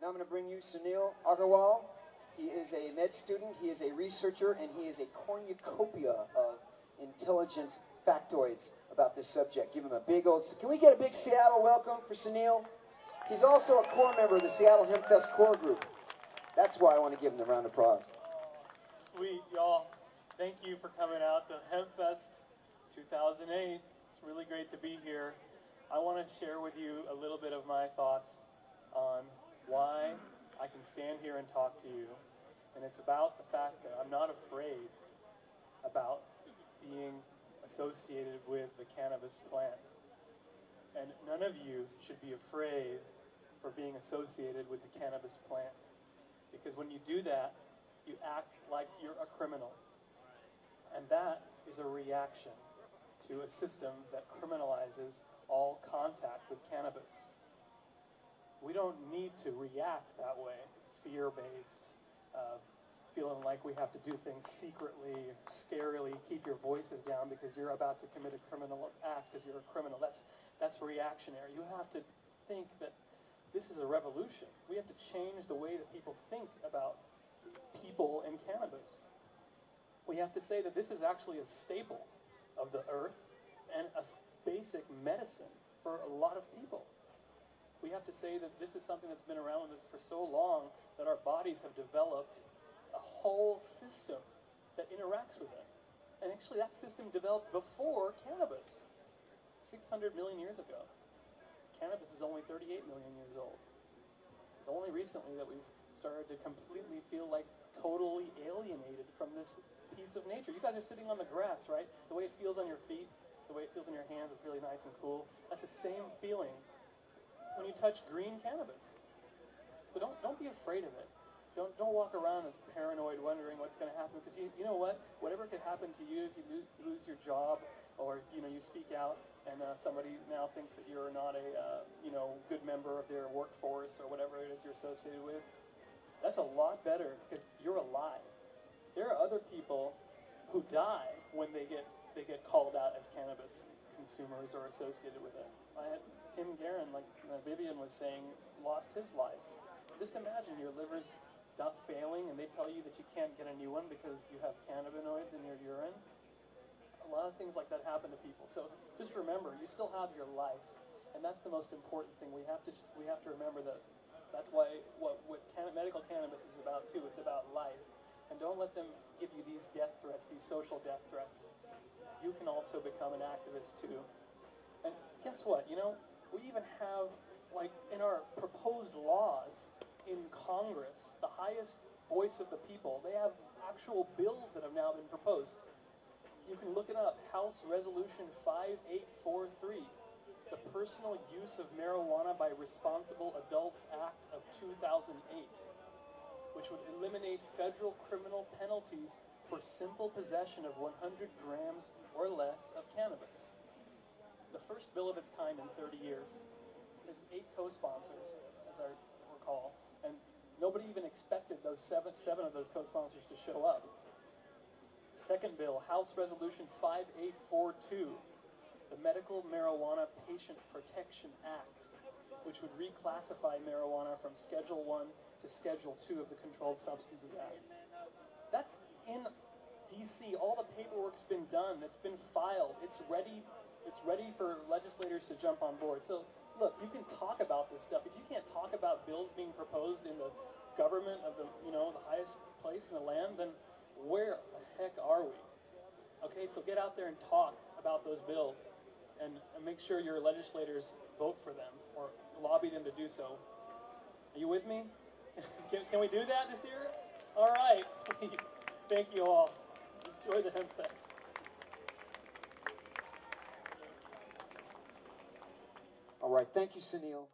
Now I'm going to bring you Sunil Aggarwal. He is a med student, he is a researcher, and he is a cornucopia of intelligent factoids about this subject. Give him a big old... Can we get a big Seattle welcome for Sunil? He's also a core member of the Seattle Hempfest core group. That's why I want to give him the round of applause. Sweet, y'all. Thank you for coming out to Hempfest 2008. It's really great to be here. I want to share with you a little bit of my thoughts on why I can stand here and talk to you. And it's about the fact that I'm not afraid about being associated with the cannabis plant. And none of you should be afraid for being associated with the cannabis plant. Because when you do that, you act like you're a criminal. And that is a reaction to a system that criminalizes all contact with cannabis. We don't need to react that way, fear-based, feeling like we have to do things secretly, scarily, keep your voices down because you're about to commit a criminal act because you're a criminal. That's reactionary. You have to think that this is a revolution. We have to change the way that people think about people and cannabis. We have to say that this is actually a staple of the earth and a basic medicine for a lot of people. We have to say that this is something that's been around with us for so long that our bodies have developed a whole system that interacts with it. And actually that system developed before cannabis, 600 million years ago. Cannabis is only 38 million years old. It's only recently that we've started to completely feel like totally alienated from this piece of nature. You guys are sitting on the grass, right? The way it feels on your feet, the way it feels in your hands is really nice and cool. That's the same feeling when you touch green cannabis. So don't be afraid of it. Don't walk around as paranoid wondering what's going to happen, because you know what? Whatever could happen to you if you lose your job, or you speak out and somebody now thinks that you're not a good member of their workforce or whatever it is you're associated with, that's a lot better because you're alive. There are other people who die when they get called out as cannabis consumers or associated with it. I had Tim Guerin, like Vivian was saying, lost his life. Just imagine your liver's not failing and they tell you that you can't get a new one because you have cannabinoids in your urine. A lot of things like that happen to people. So just remember, you still have your life, and that's the most important thing. We have to remember that. That's why what medical cannabis is about too. It's about life, and don't let them give you these death threats, these social death threats. You can also become an activist too. And guess what? We even have, like, in our proposed laws in Congress, the highest voice of the people, they have actual bills that have now been proposed. You can look it up, House Resolution 5843, the Personal Use of Marijuana by Responsible Adults Act of 2008, which would eliminate federal criminal penalties for simple possession of 100 grams or less of cannabis. The first bill of its kind in 30 years. There's 8 co-sponsors, as I recall, and nobody even expected those seven of those co-sponsors to show up. Second bill, House Resolution 5842, the Medical Marijuana Patient Protection Act, which would reclassify marijuana from Schedule 1 to Schedule 2 of the Controlled Substances Act. That's in D.C. All the paperwork's been done. It's been filed. It's ready for legislators to jump on board. So, look, you can talk about this stuff. If you can't talk about bills being proposed in the government of the highest place in the land, then where the heck are we? Okay, so get out there and talk about those bills and make sure your legislators vote for them or lobby them to do so. Are you with me? Can we do that this year? All right, sweet. Thank you all. Enjoy the Hempfest. All right, thank you, Sunil.